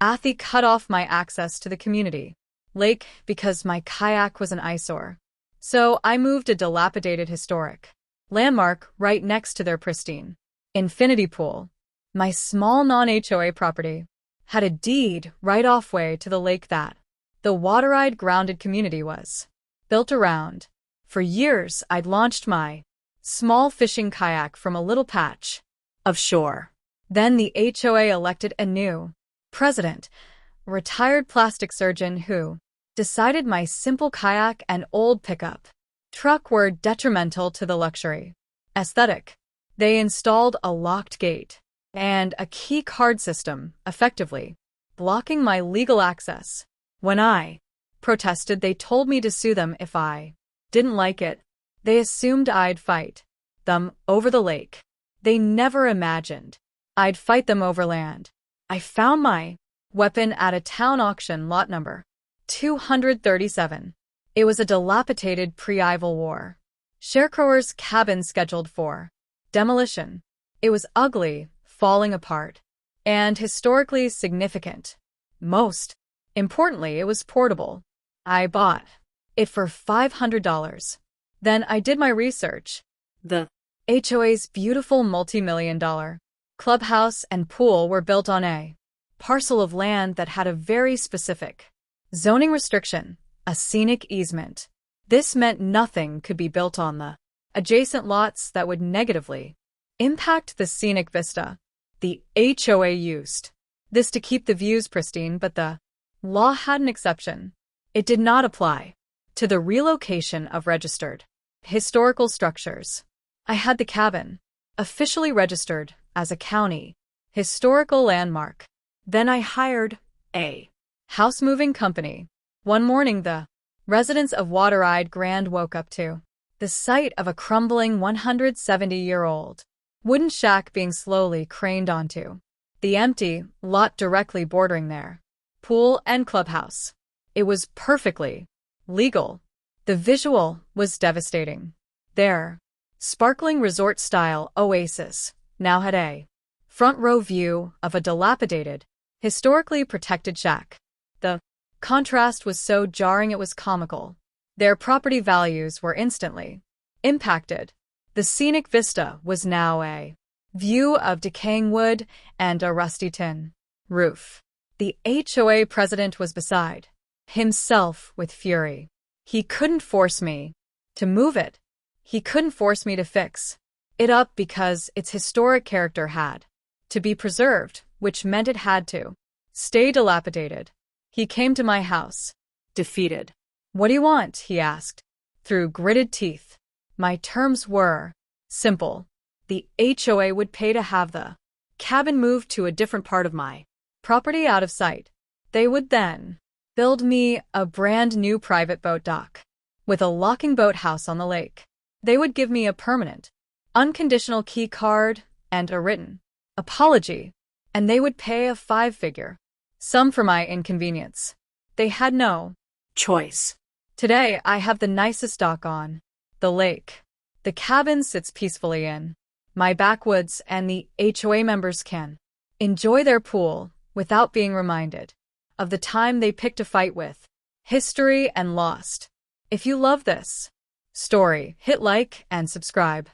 Athi cut off my access to the community lake because my kayak was an eyesore. So I moved a dilapidated historic landmark right next to their pristine infinity pool. My small non-HOA property had a deed right-off way to the lake that the water-eyed grounded community was built around. For years, I'd launched my small fishing kayak from a little patch of shore. Then the HOA elected a new president, a retired plastic surgeon who decided my simple kayak and old pickup truck were detrimental to the luxury aesthetic. They installed a locked gate and a key card system, effectively blocking my legal access. When I protested, they told me to sue them if I didn't like it. They assumed I'd fight them over the lake. They never imagined I'd fight them over land. I found my weapon at a town auction, lot number 237. It was a dilapidated pre-Civil War sharecrower's cabin scheduled for demolition. It was ugly, falling apart, and historically significant. Most importantly, it was portable. I bought it for $500. Then I did my research. The HOA's beautiful multi-million-dollar clubhouse and pool were built on a parcel of land that had a very specific zoning restriction, a scenic easement. This meant nothing could be built on the adjacent lots that would negatively impact the scenic vista. The HOA used this to keep the views pristine, but the law had an exception. It did not apply to the relocation of registered historical structures. I had the cabin officially registered as a county historical landmark. Then I hired a house-moving company. One morning, the residents of Water-Eyed Grand woke up to the sight of a crumbling 170-year-old wooden shack being slowly craned onto the empty lot directly bordering their pool and clubhouse. It was perfectly legal. The visual was devastating. Their sparkling resort-style oasis now had a front-row view of a dilapidated, historically protected shack. The contrast was so jarring it was comical. Their property values were instantly impacted. The scenic vista was now a view of decaying wood and a rusty tin roof. The HOA president was beside himself with fury. He couldn't force me to move it. He couldn't force me to fix it up because its historic character had to be preserved, which meant it had to stay dilapidated. He came to my house, defeated. "What do you want?" he asked, through gritted teeth. My terms were simple. The HOA would pay to have the cabin moved to a different part of my property out of sight. They would then build me a brand new private boat dock with a locking boathouse on the lake. They would give me a permanent, unconditional key card and a written apology, and they would pay a 5-figure sum for my inconvenience. They had no choice. Today, I have the nicest dock on the lake. The cabin sits peacefully in my backwoods, and the HOA members can enjoy their pool without being reminded of the time they picked a fight with history and lost. If you love this story, hit like and subscribe.